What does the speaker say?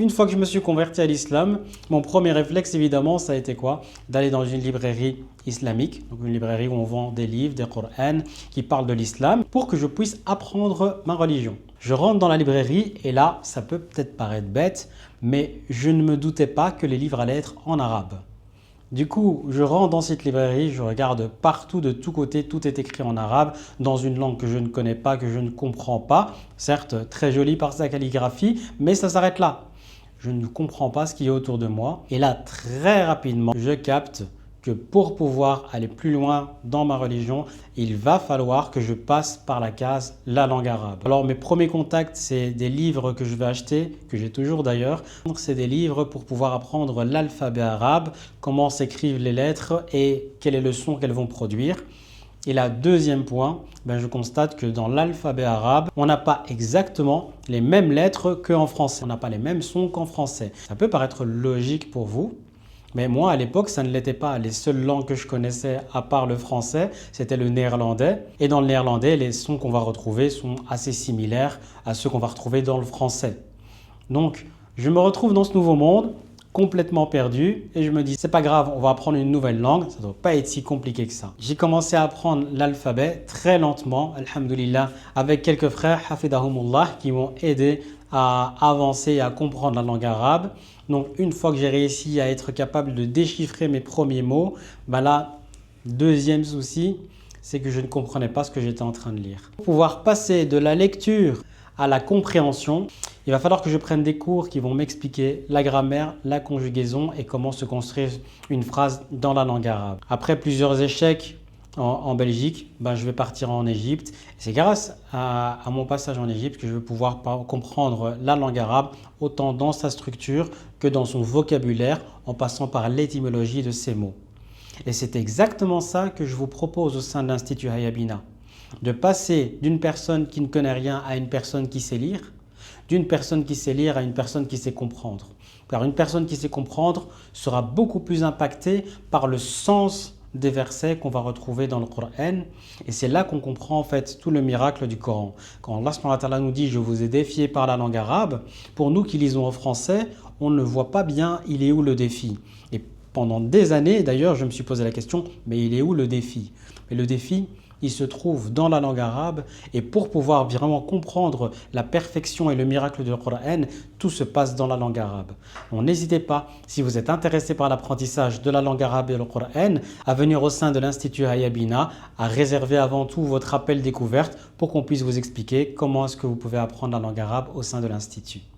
Une fois que je me suis converti à l'islam, mon premier réflexe évidemment, ça a été quoi? D'aller dans une librairie islamique, donc une librairie où on vend des livres, des Qur'ans qui parlent de l'islam pour que je puisse apprendre ma religion. Je rentre dans la librairie et là, ça peut peut-être paraître bête, mais je ne me doutais pas que les livres allaient être en arabe. Du coup, je rentre dans cette librairie, je regarde partout, de tous côtés, tout est écrit en arabe, dans une langue que je ne connais pas, que je ne comprends pas. Certes, très jolie par sa calligraphie, mais ça s'arrête là. Je ne comprends pas ce qu'il y a autour de moi. Et là, très rapidement, je capte que pour pouvoir aller plus loin dans ma religion, il va falloir que je passe par la case la langue arabe. Alors mes premiers contacts, c'est des livres que je vais acheter, que j'ai toujours d'ailleurs. C'est des livres pour pouvoir apprendre l'alphabet arabe, comment s'écrivent les lettres et quel est le son qu'elles vont produire. Et là, deuxième point, je constate que dans l'alphabet arabe, on n'a pas exactement les mêmes lettres qu'en français. On n'a pas les mêmes sons qu'en français. Ça peut paraître logique pour vous, mais moi, à l'époque, ça ne l'était pas. Les seules langues que je connaissais, à part le français, c'était le néerlandais. Et dans le néerlandais, les sons qu'on va retrouver sont assez similaires à ceux qu'on va retrouver dans le français. Donc, je me retrouve dans ce nouveau monde, complètement perdu, et je me dis, c'est pas grave, on va apprendre une nouvelle langue, ça ne doit pas être si compliqué que ça. J'ai commencé à apprendre l'alphabet très lentement, alhamdoulilah, avec quelques frères, hafidahumullah, qui m'ont aidé à avancer et à comprendre la langue arabe. Donc, une fois que j'ai réussi à être capable de déchiffrer mes premiers mots, là, deuxième souci, c'est que je ne comprenais pas ce que j'étais en train de lire. Pour pouvoir passer de la lecture à la compréhension, il va falloir que je prenne des cours qui vont m'expliquer la grammaire, la conjugaison et comment se construire une phrase dans la langue arabe. Après plusieurs échecs en Belgique, je vais partir en Égypte. C'est grâce à mon passage en Égypte que je vais pouvoir comprendre la langue arabe autant dans sa structure que dans son vocabulaire en passant par l'étymologie de ces mots. Et c'est exactement ça que je vous propose au sein de l'Institut Hayabina. De passer d'une personne qui ne connaît rien à une personne qui sait lire, d'une personne qui sait lire à une personne qui sait comprendre. Car une personne qui sait comprendre sera beaucoup plus impactée par le sens des versets qu'on va retrouver dans le Coran. Et c'est là qu'on comprend en fait tout le miracle du Coran. Quand Allah subhanahu wa ta'ala nous dit « Je vous ai défié par la langue arabe », pour nous qui lisons en français, on ne voit pas bien il est où le défi. Et pendant des années, d'ailleurs, je me suis posé la question « Mais il est où le défi ?» Mais le défi, il se trouve dans la langue arabe et pour pouvoir vraiment comprendre la perfection et le miracle du Coran, tout se passe dans la langue arabe. Donc n'hésitez pas, si vous êtes intéressé par l'apprentissage de la langue arabe et le Coran, à venir au sein de l'Institut Hayabina, à réserver avant tout votre appel découverte pour qu'on puisse vous expliquer comment est-ce que vous pouvez apprendre la langue arabe au sein de l'Institut.